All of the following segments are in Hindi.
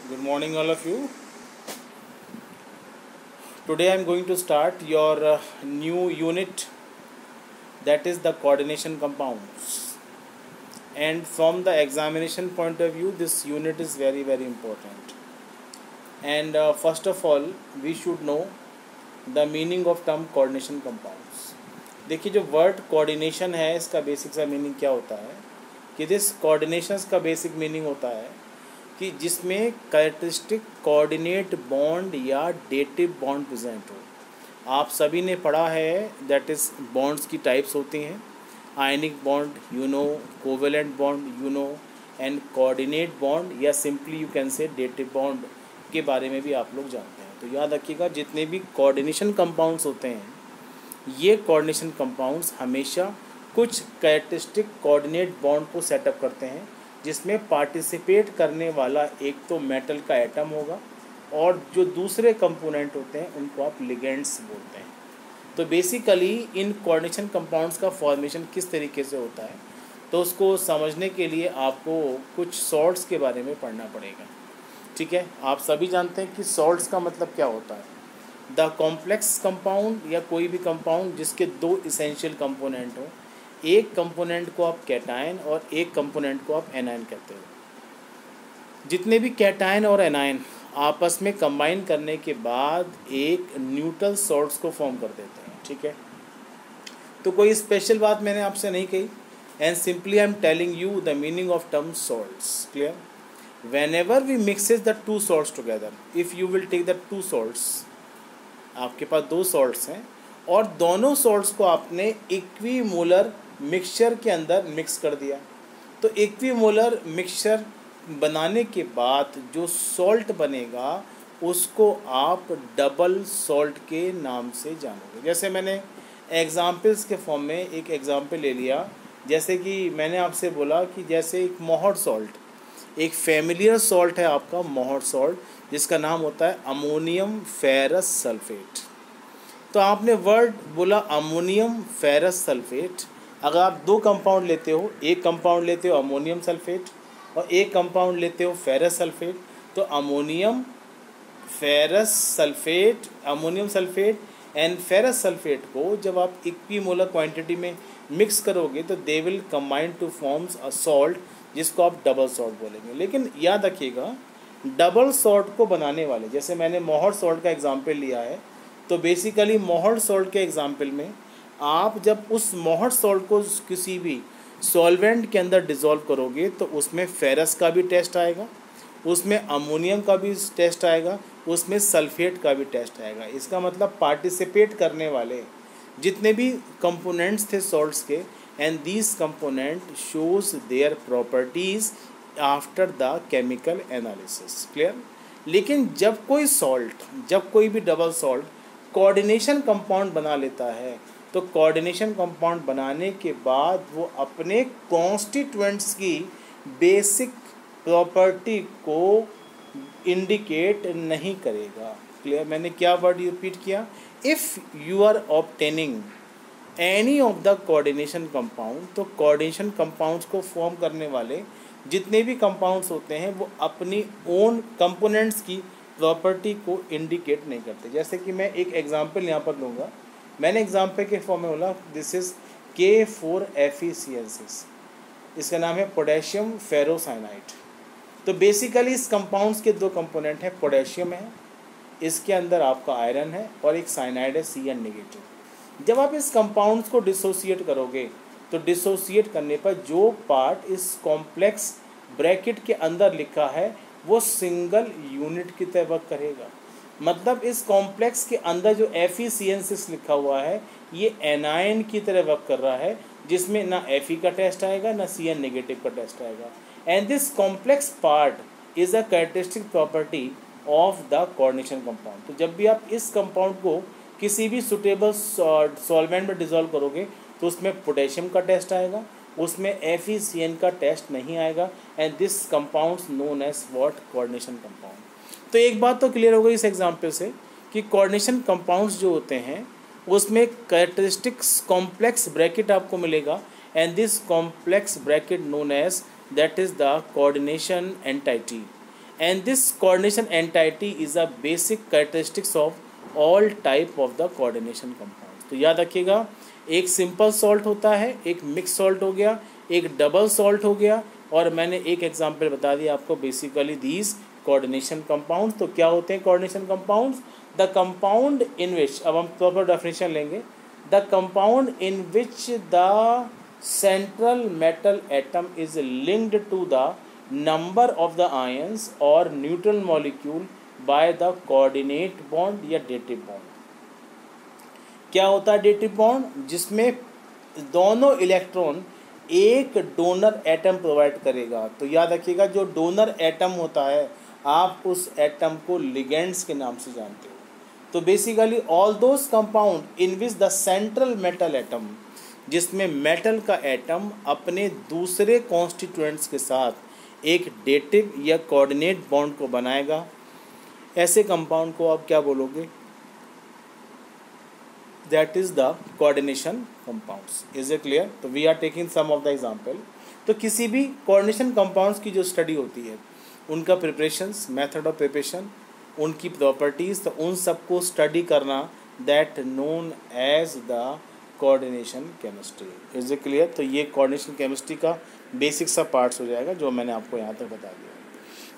Good morning, all of you. Today I am going to start your new unit, that is the coordination compounds. And from the examination point of view, this unit is very important. And first of all, we should know the meaning of term coordination compounds. देखिए, जो वर्ड कोऑर्डिनेशन है, इसका बेसिक सा मीनिंग क्या होता है कि दिस कोऑर्डिनेशंस का बेसिक मीनिंग होता है कि जिसमें कैरेक्टरिस्टिक कोऑर्डिनेट बॉन्ड या डेटिव बॉन्ड प्रेजेंट हो। आप सभी ने पढ़ा है दैट इज़ बॉन्ड्स की टाइप्स होती हैं, ionic bond you know, covalent bond you know, and coordinate bond या simply you can say dative bond के बारे में भी आप लोग जानते हैं। तो याद रखिएगा, जितने भी कोऑर्डिनेशन कंपाउंड्स होते हैं, ये कोऑर्डिनेशन कंपाउंड्स हमेशा कुछ कैरेक्टरिस्टिक कोऑर्डिनेट बॉन्ड को सेटअप करते हैं, जिसमें पार्टिसिपेट करने वाला एक तो मेटल का एटम होगा और जो दूसरे कंपोनेंट होते हैं उनको आप लिगेंड्स बोलते हैं। तो बेसिकली इन कोऑर्डिनेशन कंपाउंड्स का फॉर्मेशन किस तरीके से होता है, तो उसको समझने के लिए आपको कुछ सॉल्ट्स के बारे में पढ़ना पड़ेगा। ठीक है, आप सभी जानते हैं कि सॉल्ट्स का मतलब क्या होता है। द कॉम्प्लेक्स कंपाउंड या कोई भी कंपाउंड जिसके दो इसेंशियल कंपोनेंट हो, एक कंपोनेंट को आप कैटायन और एक कंपोनेंट को आप एनायन कहते हो। जितने भी कैटायन और एनायन आपस में कंबाइन करने के बाद एक न्यूट्रल सॉल्ट्स को फॉर्म कर देते हैं। ठीक है, तो कोई स्पेशल बात मैंने आपसे नहीं कही, and simply I am telling you the meaning of term salts. Clear? whenever we mixes the two salts together, if you will take the two salts, आपके पास दो सॉल्ट्स हैं और दोनों सॉल्ट्स को आपने इक्विमोलर मिक्सचर के अंदर मिक्स कर दिया, तो इक्विमोलर मिक्सचर बनाने के बाद जो सॉल्ट बनेगा उसको आप डबल सॉल्ट के नाम से जानोगे। जैसे मैंने एग्जाम्पल्स के फॉर्म में एक एग्जाम्पल ले लिया, जैसे कि मैंने आपसे बोला कि जैसे एक मोहर सॉल्ट, एक फेमिलियर सॉल्ट है आपका मोहर सॉल्ट, जिसका नाम होता है अमोनियम फेरस सल्फेट। तो आपने वर्ड बोला अमोनियम फेरस सल्फेट। अगर आप दो कंपाउंड लेते हो, एक कंपाउंड लेते हो अमोनियम सल्फेट और एक कंपाउंड लेते हो फेरस सल्फेट, तो ammonium ferrous sulphate, ammonium sulphate and ferrous sulphate को जब आप इक्विमोलर क्वांटिटी में मिक्स करोगे तो they will combine two forms a salt, जिसको आप डबल सॉल्ट बोलेंगे। लेकिन याद रखिएगा, डबल सॉल्ट को बनाने वाले, जैसे मैंने मोहर सॉल्ट का एग्जांपल लिया है, तो बेसिकली मोहर सॉल्ट के एग्जांपल में आप जब उस मोहर सॉल्ट को किसी भी सॉल्वेंट के अंदर डिज़ोल्व करोगे तो उसमें फेरस का भी टेस्ट आएगा, उसमें अमोनियम का भी टेस्ट आएगा, उसमें सल्फेट का भी टेस्ट आएगा। इसका मतलब पार्टिसिपेट करने वाले जितने भी कंपोनेंट्स थे सॉल्ट्स के, and this component shows their properties after the chemical analysis. Clear? लेकिन जब कोई सॉल्ट, जब कोई भी डबल सॉल्ट कोऑर्डिनेशन कंपाउंड बना लेता है, तो कोऑर्डिनेशन कंपाउंड बनाने के बाद वो अपने कॉन्स्टिट्यूएंट्स की बेसिक प्रॉपर्टी को इंडिकेट नहीं करेगा। क्लियर? मैंने क्या वर्ड रिपीट किया? If you are obtaining any of the coordination compound, तो कोऑर्डिनेशन कंपाउंड्स को फॉर्म करने वाले जितने भी कंपाउंड्स होते हैं वो अपनी ओन कंपोनेंट्स की प्रॉपर्टी को इंडिकेट नहीं करते। जैसे कि मैं एक एग्जांपल यहाँ पर लूँगा, मैंने एग्जांपल के फॉर्म में बोला दिस इज़ K4FeCl6, इसका नाम है पोटेशियम फेरोसाइनाइड। तो बेसिकली इस कंपाउंड्स के दो कंपोनेंट हैं, पोटेशियम है, इसके अंदर आपका आयरन है और एक साइनाइड है Cn नेगेटिव। जब आप इस कंपाउंड्स को डिसोसिएट करोगे तो डिसोसिएट करने पर जो पार्ट इस कॉम्प्लेक्स ब्रैकेट के अंदर लिखा है वो सिंगल यूनिट की तरह वर्क करेगा। मतलब इस कॉम्प्लेक्स के अंदर जो FeCN6 लिखा हुआ है ये एनायन की तरह वर्क कर रहा है, जिसमें ना Fe का टेस्ट आएगा ना Cn नेगेटिव का टेस्ट आएगा। And this complex part is a characteristic property of the coordination compound. तो जब भी आप इस कंपाउंड को किसी भी सुटेबल सॉल्वेंट में डिज़ोल्व करोगे तो उसमें पोटेशियम का टेस्ट आएगा, उसमें FeCN का टेस्ट नहीं आएगा, and this compounds known as what? Coordination compound. तो एक बात तो क्लियर हो गई इस एग्जांपल से कि कोऑर्डिनेशन कंपाउंड्स जो होते हैं उसमें कैरेक्टरिस्टिक्स कॉम्प्लेक्स ब्रैकेट आपको मिलेगा, and this complex bracket known as that is the coordination entity. and this coordination entity is a basic characteristics of all type of the coordination compounds. तो याद रखिएगा, एक सिंपल सॉल्ट होता है, एक मिक्स सॉल्ट हो गया, एक डबल सॉल्ट हो गया, और मैंने एक एग्जांपल बता दिया आपको, बेसिकली दीज कोऑर्डिनेशन कंपाउंड्स. तो क्या होते हैं coordination compounds? The compound in which, अब हम प्रॉपर डेफिनेशन लेंगे, the compound in which the central metal atom is linked to the number of the ions or neutral molecule by the coordinate bond या dative bond. क्या होता है dative bond? जिसमें दोनों इलेक्ट्रॉन एक डोनर एटम प्रोवाइड करेगा. तो याद रखिएगा, जो डोनर एटम होता है आप उस एटम को लिगेंड्स के नाम से जानते हो. तो basically all those compound in which the central metal atom, जिसमें मेटल का एटम अपने दूसरे कॉन्स्टिट्यूएंट्स के साथ एक डेटिव या कोऑर्डिनेट बॉन्ड को बनाएगा, ऐसे कंपाउंड को आप क्या बोलोगे? That is the coordination compounds. Is it clear? तो we are taking some of the example. तो किसी भी कोऑर्डिनेशन कंपाउंड्स की जो स्टडी होती है, उनका प्रिपरेशंस, मेथड ऑफ प्रिपरेशन, उनकी प्रॉपर्टीज, तो उन सबको स्टडी करना, that known as the coordination chemistry. Is it clear? तो ये कोऑर्डिनेशन केमिस्ट्री का बेसिक सा पार्ट्स हो जाएगा जो मैंने आपको यहाँ तक बता दिया.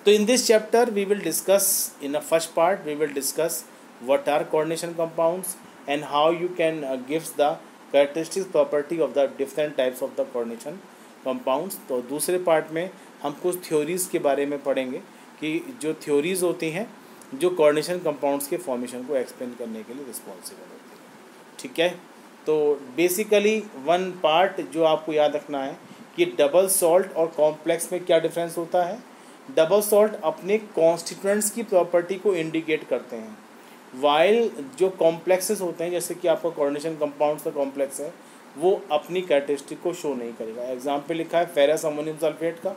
तो in this chapter we will discuss, in a first part we will discuss what are coordination compounds and how you can gives the characteristics property of the different types of the coordination compounds. तो दूसरे पार्ट में हम कुछ थ्योरीज़ के बारे में पढ़ेंगे कि जो थ्योरीज़ होती हैं जो कोऑर्डिनेशन कंपाउंड्स के फॉर्मेशन को एक्सप्लेन करने के लिए रिस्पॉन्सिबल होती है. ठीक है? तो बेसिकली वन पार्ट जो आपको याद रखना है कि डबल सॉल्ट और कॉम्प्लेक्स में क्या डिफरेंस होता है. डबल सॉल्ट अपने कॉन्स्टिट्यूएंट्स की प्रॉपर्टी को इंडिकेट करते हैं, वाइल जो कॉम्प्लेक्सेस होते हैं, जैसे कि आपका कोऑर्डिनेशन कंपाउंड्स का कॉम्प्लेक्स है, वो अपनी कैरेक्टरिस्टिक को शो नहीं करेगा. एग्जाम्पल लिखा है फेरस अमोनियम सल्फेट का,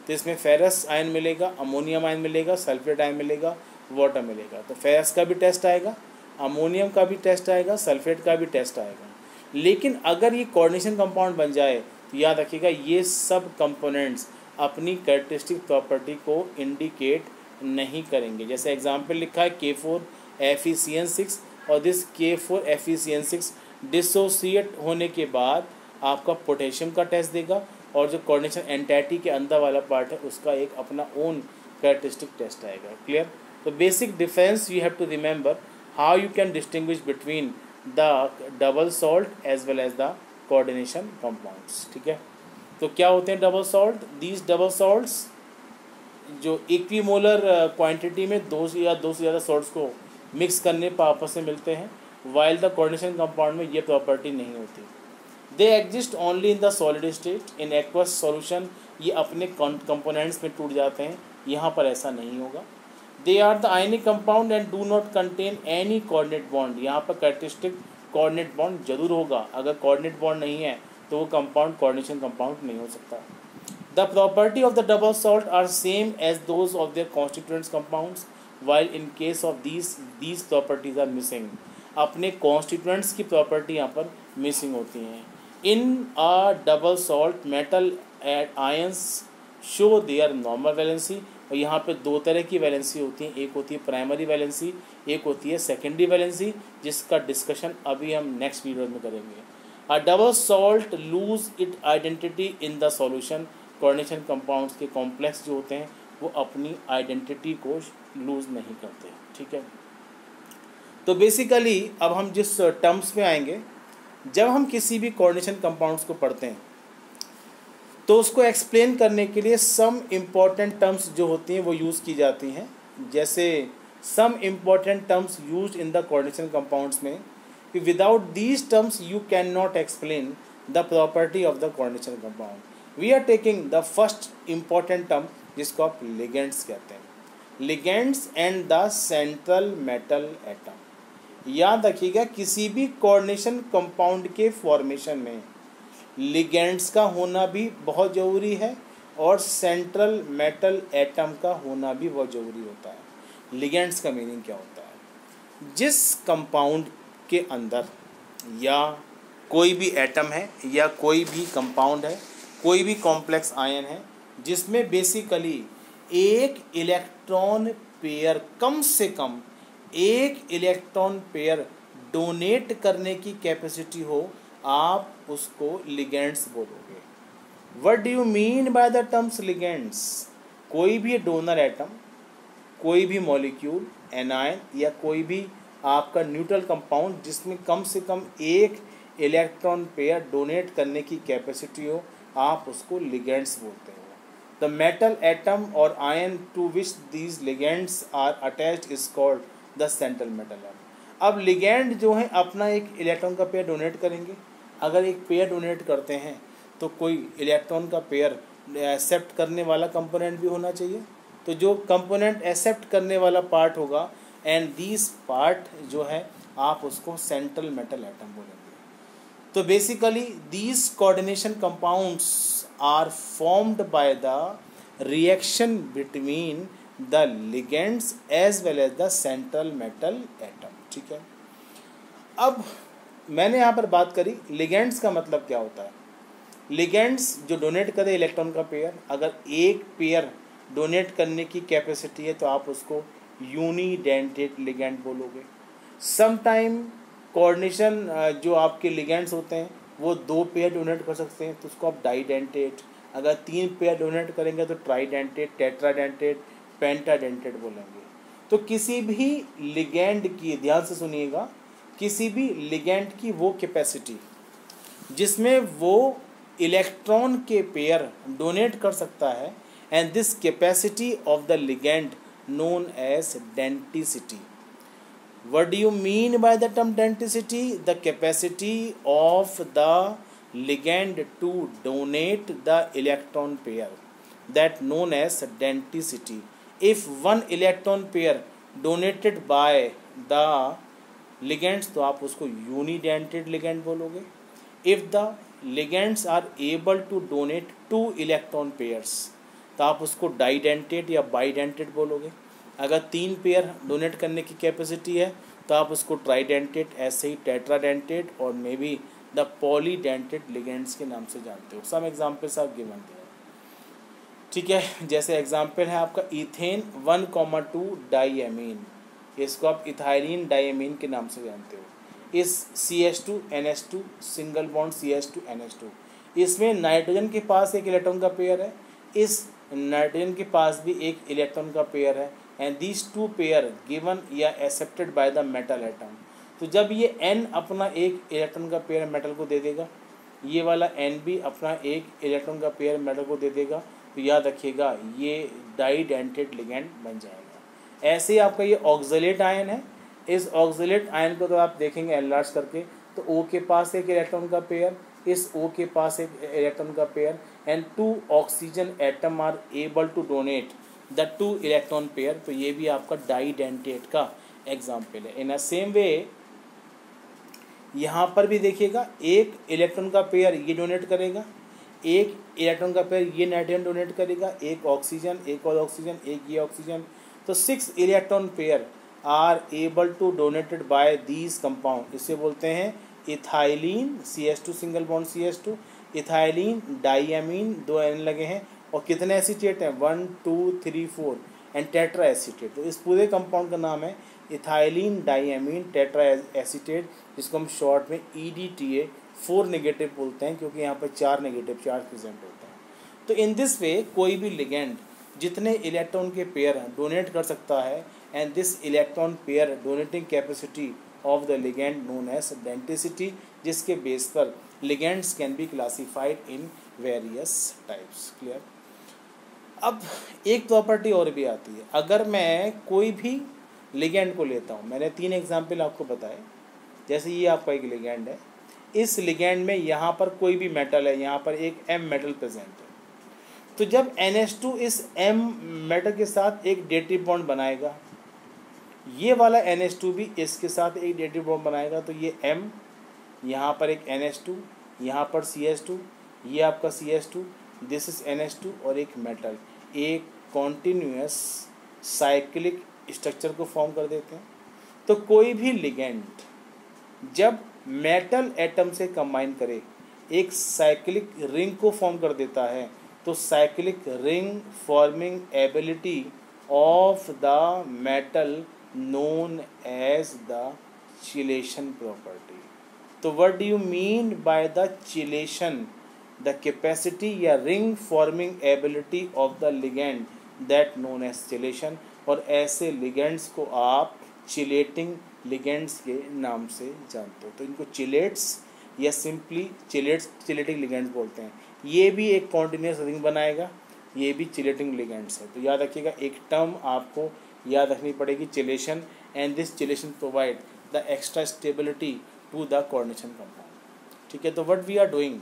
तो इसमें फेरस आयन मिलेगा, अमोनियम आयन मिलेगा, सल्फेट आयन मिलेगा, वाटर मिलेगा. तो फेरस का भी टेस्ट आएगा, अमोनियम का भी टेस्ट आएगा, सल्फेट का भी टेस्ट आएगा. लेकिन अगर ये कोऑर्डिनेशन कंपाउंड बन जाए तो याद रखिएगा ये सब कंपोनेंट्स अपनी कैरेक्टरिस्टिक प्रॉपर्टी को इंडिकेट नहीं करेंगे. जैसे एग्जांपल लिखा है K4FeCN6, और दिस K4FeCN6 डिसोसिएट होने के बाद आपका पोटेशियम का टेस्ट देगा, और जो कोऑर्डिनेशन एंटिटी के अंदर वाला पार्ट है उसका एक अपना ओन कैरेक्टरिस्टिक टेस्ट आएगा. क्लियर? तो basic difference you have to remember how you can distinguish between the double salt as well as the coordination compounds. ठीक है? तो क्या होते हैं double salt? These double salts जो इक्विमोलर क्वांटिटी में दो से ज़्यादा सॉल्ट्स को मिक्स करने पर आपस में मिलते हैं, वाइल द कोऑर्डिनेशन कंपाउंड में ये प्रॉपर्टी नहीं होती. They exist only in the solid state. In aqueous solution ये अपने कंपोनेंट्स में टूट जाते हैं, यहाँ पर ऐसा नहीं होगा. They are the ionic compound and do not contain any coordinate bond. यहाँ पर कैरेक्टरिस्टिक कोऑर्डिनेट बॉन्ड जरूर होगा. अगर कोऑर्डिनेट बॉन्ड नहीं है तो वो कंपाउंड कोऑर्डिनेशन कंपाउंड नहीं हो सकता. The property of the double salt are same as those of their constituents compounds, while in case of these properties are missing. अपने कॉन्स्टिट्यूएंट्स की प्रॉपर्टी यहाँ पर मिसिंग होती हैं. In a double salt metal ions show their normal valency. और यहाँ पे दो तरह की वैलेंसी होती हैं, एक होती है प्राइमरी वैलेंसी, एक होती है सेकेंडरी वैलेंसी, जिसका डिस्कशन अभी हम नेक्स्ट वीडियो में करेंगे. अ double salt lose it identity in the solution. Coordination compounds के कॉम्प्लेक्स जो होते हैं वो अपनी आइडेंटिटी को लूज नहीं करते. ठीक है? तो बेसिकली अब हम जिस टर्म्स में आएंगे, जब हम किसी भी कोऑर्डिनेशन कंपाउंड्स को पढ़ते हैं तो उसको एक्सप्लेन करने के लिए सम इम्पॉर्टेंट टर्म्स जो होती हैं वो यूज़ की जाती हैं. जैसे some important terms used in the coordination compounds में, कि without these terms you can not explain the property of the coordination compound. We are taking the first important term जिसको आप लिगेंड्स कहते हैं. Ligands and the central metal atom. याद रखिएगा किसी भी कोऑर्डिनेशन कंपाउंड के फॉर्मेशन में लिगेंड्स का होना भी बहुत ज़रूरी है और सेंट्रल मेटल एटम का होना भी बहुत ज़रूरी होता है. लिगेंड्स का मीनिंग क्या होता है? जिस कंपाउंड के अंदर या कोई भी एटम है या कोई भी कंपाउंड है, कोई भी कॉम्प्लेक्स आयन है जिसमें बेसिकली एक इलेक्ट्रॉन पेयर, कम से कम एक इलेक्ट्रॉन पेयर डोनेट करने की कैपेसिटी हो, आप उसको लिगेंड्स बोलोगे। What do you mean by the terms ligands? कोई भी डोनर एटम, कोई भी मॉलिक्यूल, एनायन या कोई भी आपका न्यूट्रल कंपाउंड जिसमें कम से कम एक इलेक्ट्रॉन पेयर डोनेट करने की कैपेसिटी हो, आप उसको लिगेंड्स बोलते हो। द मेटल एटम और ion to which these ligands are attached is called the central metal atom. अब लिगेंड जो है अपना एक इलेक्ट्रॉन का पेयर डोनेट करेंगे। अगर एक पेयर डोनेट करते हैं तो कोई इलेक्ट्रॉन का पेयर एक्सेप्ट करने वाला कंपोनेंट भी होना चाहिए। तो जो कंपोनेंट एक्सेप्ट करने वाला पार्ट होगा, एंड दिस पार्ट जो है आप उसको सेंट्रल मेटल एटम बोलेंगे। तो basically these coordination compounds are formed by the reaction between the ligands as well as the central metal atom. ठीक है, अब मैंने यहाँ पर बात करी लिगेंड्स का मतलब क्या होता है। लिगेंड्स जो डोनेट करे इलेक्ट्रॉन का पेयर, अगर एक पेयर डोनेट करने की कैपेसिटी है तो आप उसको यूनिडेंटेड लिगेंड बोलोगे। समटाइम कोऑर्डिनेशन जो आपके लिगेंड्स होते हैं वो 2 पेयर डोनेट कर सकते हैं तो उसको आप डाइडेंटेड, अगर 3 पेयर डोनेट करेंगे तो ट्राइडेंटेड, टेट्राडेंटेड, पेंटाडेंटेड बोलेंगे। तो किसी भी लिगेंड की, ध्यान से सुनिएगा, किसी भी लिगेंड की वो कैपेसिटी जिसमें वो इलेक्ट्रॉन के पेयर डोनेट कर सकता है, and this capacity of the ligand known as denticity. What do you mean by the term denticity? The capacity of the ligand to donate the electron pair, that known as denticity. If one electron pair donated by the ligands तो आप उसको unidentate ligand बोलोगे। If the ligands are able to donate 2 electron pairs तो आप उसको didentate या bidentate बोलोगे। अगर 3 पेयर डोनेट करने की कैपेसिटी है तो आप उसको ट्राइडेंटेड, ऐसे ही टेट्राडेंटेड और may be the polydentate ligands के नाम से जानते हो। Some examples are given there. ठीक है, जैसे एग्जाम्पल है आपका इथेन 1,2 डाईएमीन, इसको आप इथाइलिन डाईएमीन के नाम से जानते हो। इस CH2NH2 सिंगल बॉन्ड CH2NH2, इसमें नाइट्रोजन के पास एक इलेक्ट्रॉन का पेयर है, इस नाइट्रोजन के पास भी एक इलेक्ट्रॉन का पेयर है, एंड दीज 2 पेयर गिवन या accepted by the metal atom. तो जब ये N अपना एक इलेक्ट्रॉन का पेयर मेटल को दे देगा, ये वाला N भी अपना एक इलेक्ट्रॉन का पेयर मेटल को दे देगा, तो याद रखिएगा ये डाइडेंटेड लिगेंड बन जाएगा। ऐसे ही आपका ये ऑक्सलेट आयन है, इस ऑक्सलेट आयन को तो आप देखेंगे एनलार्ज करके, तो O के पास एक इलेक्ट्रॉन का पेयर, इस O के पास एक इलेक्ट्रॉन का pair, and 2 oxygen atom are able to donate the 2 electron pair. तो ये भी आपका डाइडेंटेट का एग्जाम्पल है। इन अ सेम वे यहाँ पर भी देखिएगा, एक इलेक्ट्रॉन का पेयर ये डोनेट करेगा, एक इलेक्ट्रॉन का पेयर ये नाइट्रोजन डोनेट करेगा, एक ऑक्सीजन, एक और ऑक्सीजन, एक ये ऑक्सीजन। तो 6 electron pair are able to donated by these compound. इसे बोलते हैं ethylene CH2 single bond CH2, ethylene diamine, 2 N लगे हैं, और कितने एसीटेट हैं 1 2 3 4 एंड टेट्रा एसीटेट। तो इस पूरे कंपाउंड का नाम है इथाइलिन डाईएमीन टेट्रा एसीटेट, जिसको हम शॉर्ट में EDTA 4 नेगेटिव बोलते हैं, क्योंकि यहाँ पर 4 नेगेटिव चार्ज प्रेजेंट होते हैं। तो इन दिस वे कोई भी लिगेंड जितने इलेक्ट्रॉन के पेयर डोनेट कर सकता है, and this electron pair donating capacity of the ligand known as denticity, जिसके बेस पर ligands can be classified in various types. Clear. अब एक प्रॉपर्टी और भी आती है, अगर मैं कोई भी लिगेंड को लेता हूँ, मैंने 3 एग्जाम्पल आपको बताए, जैसे ये आपका एक लिगेंड है, इस लिगेंड में यहाँ पर कोई भी मेटल है, यहाँ पर एक M मेटल प्रेजेंट है, तो जब NH2 इस M मेटल के साथ एक डेटिव बॉन्ड बनाएगा, ये वाला NH2 भी इसके साथ एक डेटिव बॉन्ड बनाएगा, तो ये M, यहाँ पर एक NH2, यहाँ पर CH2, ये आपका CH2, दिस इज NH2 और एक मेटल, एक कॉन्टिन्यूस साइक्लिक स्ट्रक्चर को फॉर्म कर देते हैं। तो कोई भी लिगेंड जब मेटल एटम से कंबाइन करे एक साइक्लिक रिंग को फॉर्म कर देता है, तो cyclic ring forming ability of the metal known as the chelation property. तो what do you mean by the chelation? The capacity या ring forming ability of the ligand that known as chelation. और ऐसे लिगेंड्स को आप चिलेटिंग लिगेंड्स के नाम से जानते हो। तो इनको चिलेट्स या सिंपली चिलेटिंग लिगेंड्स बोलते हैं। ये भी एक कॉन्टिन्यूस रिंग बनाएगा, ये भी चिलेटिंग लिगेंड्स है। तो याद रखिएगा, एक टर्म आपको याद रखनी पड़ेगी, chelation, and this chelation provide the extra stability to the coordination compound. ठीक है, तो व्हाट वी आर डूइंग,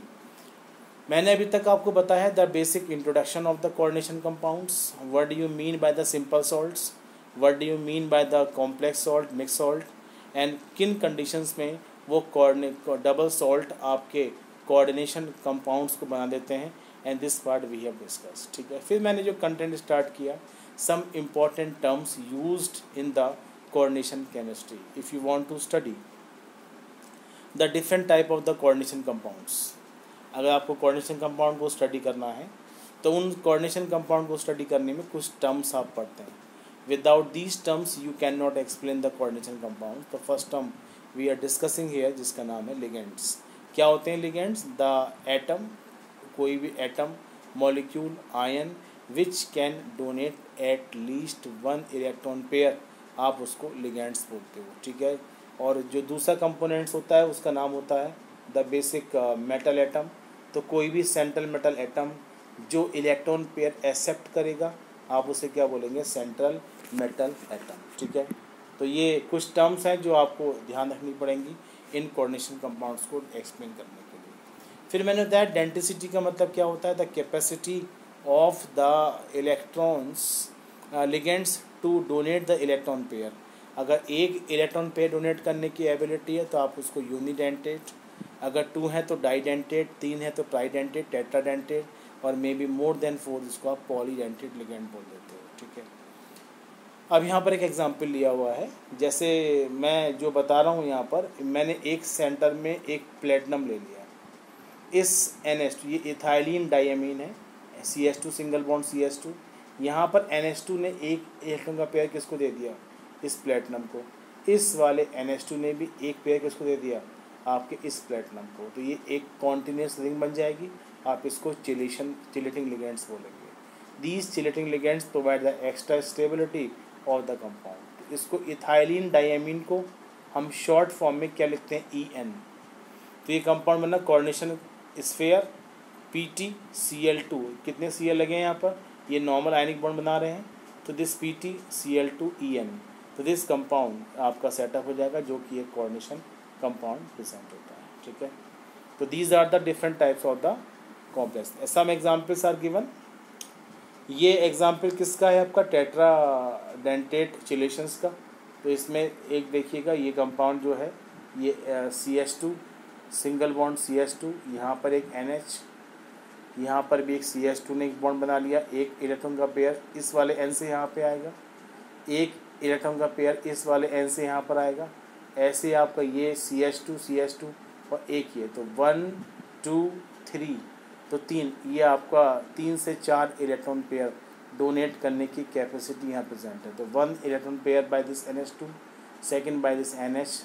मैंने अभी तक आपको बताया है the basic introduction of the coordination compounds. What do you mean by the simple salts, what do you mean by the complex salt, mix salt, and किन कंडीशंस में वो डबल सॉल्ट आपके कोऑर्डिनेशन कंपाउंड्स को बना देते हैं, and this part we have discuss. ठीक है, फिर मैंने जो कंटेंट स्टार्ट किया, some important terms used in the coordination chemistry if you want to study the different type of the coordination compounds. अगर आपको कोऑर्डिनेशन कंपाउंड को स्टडी करना है तो उन कोऑर्डिनेशन कंपाउंड को स्टडी करने में कुछ टर्म्स आप पढ़ते हैं। Without these terms you can not explain the coordination compound. तो first term we are discussing here, जिसका नाम है लिगेंड्स। क्या होते हैं लिगेंड्स? द एटम, कोई भी atom, molecule, ion which can donate at least one electron pair, आप उसको लिगेंड्स बोलते हो। ठीक है, और जो दूसरा कंपोनेंट्स होता है उसका नाम होता है द बेसिक मेटल एटम। तो कोई भी सेंट्रल मेटल एटम जो इलेक्ट्रॉन पेयर एक्सेप्ट करेगा, आप उसे क्या बोलेंगे? Central metal atom. ठीक है, तो ये कुछ टर्म्स हैं जो आपको ध्यान रखनी पड़ेंगी इन कोऑर्डिनेशन कंपाउंड्स को एक्सप्लेन करने के लिए। फिर मैंने बताया डेंसिटी का मतलब क्या होता है, the capacity of the electrons ligands to donate the electron pair. अगर एक इलेक्ट्रॉन पेयर डोनेट करने की एबिलिटी है तो आप उसको यूनिडेंटेट, अगर 2 है तो डाइडेंटेट, 3 है तो ट्राइडेंटेट, टेट्राडेंटेट, और मे बी मोर देन 4 जिसको आप पॉलीडेंटेट लिगेंड बोल देते हो। ठीक है, अब यहाँ पर एक एग्जांपल लिया हुआ है, जैसे मैं जो बता रहा हूँ यहाँ पर, मैंने एक सेंटर में एक प्लेटिनम ले लिया, इस NH2, ये इथाइलिन डायमीन है, CH2 सिंगल बॉन्ड CH2, यहाँ पर NH2 ने एक इलेक्ट्रॉन का पेयर किसको दे दिया? इस प्लेटिनम को। इस वाले NH2 ने भी एक पेयर किसको दे दिया? आपके इस प्लेटिनम को। तो ये एक कॉन्टिन्यूस रिंग बन जाएगी, आप इसको चिलेटिंग लिगेंड्स बोलेंगे। These chelating ligands provide the extra stability of the compound. इसको इथाइलिन डायमीन को हम शॉर्ट फॉर्म में क्या लिखते हैं? EN। तो ये कंपाउंड बना कोऑर्डिनेशन स्फेयर PtCl2। कितने Cl लगे हैं यहाँ पर? ये नॉर्मल आयनिक बॉन्ड बना रहे हैं, तो दिस PtCl2En। तो दिस कंपाउंड आपका सेटअप हो जाएगा, जो कि एक कोऑर्डिनेशन कंपाउंड प्रेजेंट होता है। ठीक है, तो these are the different types of the complex. Some examples are given. ये एग्जाम्पल किसका है? आपका टेट्राडेंटेट चिलेशंस का। तो इसमें एक देखिएगा, ये कंपाउंड जो है ये CH2 सिंगल बॉन्ड CH2, यहाँ पर एक NH, यहाँ पर भी एक CH2 ने एक बॉन्ड बना लिया, एक इलेक्ट्रॉन का पेयर इस वाले N से यहाँ पे आएगा, एक इलेक्ट्रॉन का पेयर इस वाले N से यहाँ पर आएगा। ऐसे आपका ये CH2 और एक ये, तो 1 2 3, तो 3, ये आपका 3 से 4 इलेक्ट्रॉन पेयर डोनेट करने की कैपेसिटी यहाँ प्रेजेंट है। तो 1 electron pair by this NH2, second by this NH,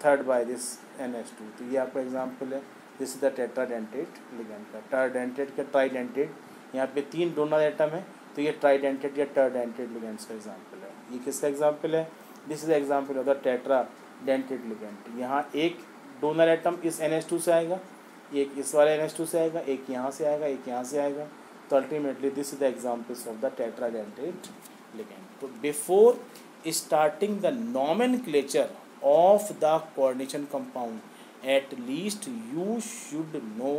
third by this NH2। तो ये आपका एग्जाम्पल है, this is the tetradentate ligand का। टेट्राडेंटेट का ट्राइडेंटेट, यहाँ पे 3 डोनर एटम है, तो ये ट्राइडेंटेट या टेट्राडेंटेट लिगेंड्स का एग्जाम्पल है। ये किसका एग्जाम्पल है? This is example of the tetradentate ligand. यहाँ एक डोनर एटम इस NH2 से आएगा, एक इस वाले NH2 से आएगा, एक यहाँ से आएगा, एक यहाँ से आएगा। तो ultimately this is the examples of the tetradentate ligand. तो before starting the nomenclature of the coordination compound, at least you should know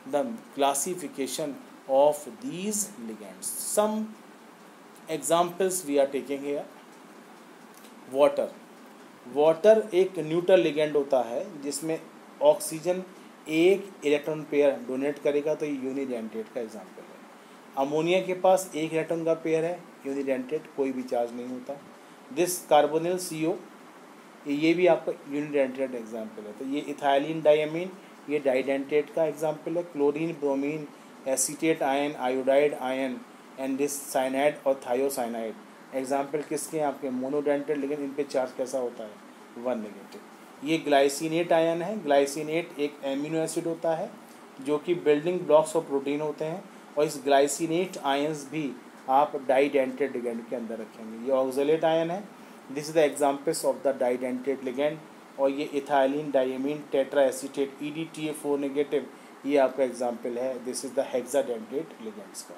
the classification of these ligands. Some examples we are taking here. Water एक न्यूट्रल लिगेंड होता है, जिसमें ऑक्सीजन एक इलेक्ट्रॉन पेयर डोनेट करेगा, तो ये यूनिडेंटेट का एग्जाम्पल है। अमोनिया के पास एक इलेक्ट्रॉन का पेयर है, यूनिडेंटेट, कोई भी चार्ज नहीं होता। दिस कार्बोनिल CO, ये भी आपका यूनिडेंटेट एग्जाम्पल है। तो ये इथाइलिन डायमीन, ये डाइडेंटेट का एग्जाम्पल है। Chlorine bromine acetate ion, iodide ion and this cyanide और थायोसाइनाइड। एग्जाम्पल किसके हैं आपके मोनोडेंटेड लिगेंड, इन पे चार्ज कैसा होता है 1 नेगेटिव। ये ग्लाइसिनेट आयन है। ग्लाइसिनेट एक एमिनो एसिड होता है जो कि बिल्डिंग ब्लॉक्स ऑफ प्रोटीन होते हैं, और इस ग्लाइसिनेट आयंस भी आप डाइडेंटेड लिगेंड के अंदर रखेंगे। ये ऑक्सलेट आयन है। This is the examples of the डाइडेंटेड ligand. और ये ethylene diamine tetra acetate EDTA4 negative, ये आपका एग्जाम्पल है। This is the hexadentate ligands का।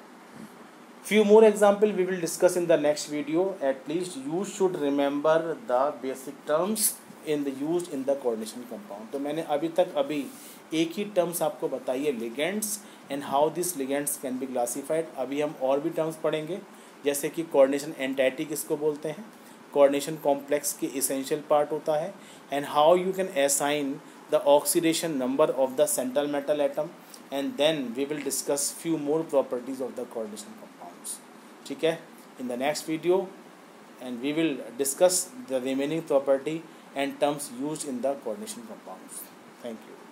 Few more example we will discuss in the next video. At least you should remember the basic terms in the used in the coordination compound. तो मैंने अभी एक ही टर्म्स आपको बताई है, ligands and how this ligands can be classified. अभी हम और भी टर्म्स पढ़ेंगे, जैसे कि कोऑर्डिनेशन एंटाइटी किसको बोलते हैं, कोऑर्डिनेशन कॉम्प्लेक्स के इसेंशियल पार्ट होता है, and how you can assign the oxidation number of the central metal atom, and then we will discuss few more properties of the coordination compounds. ठीक है, in the next video and we will discuss the remaining property and terms used in the coordination compounds. Thank you.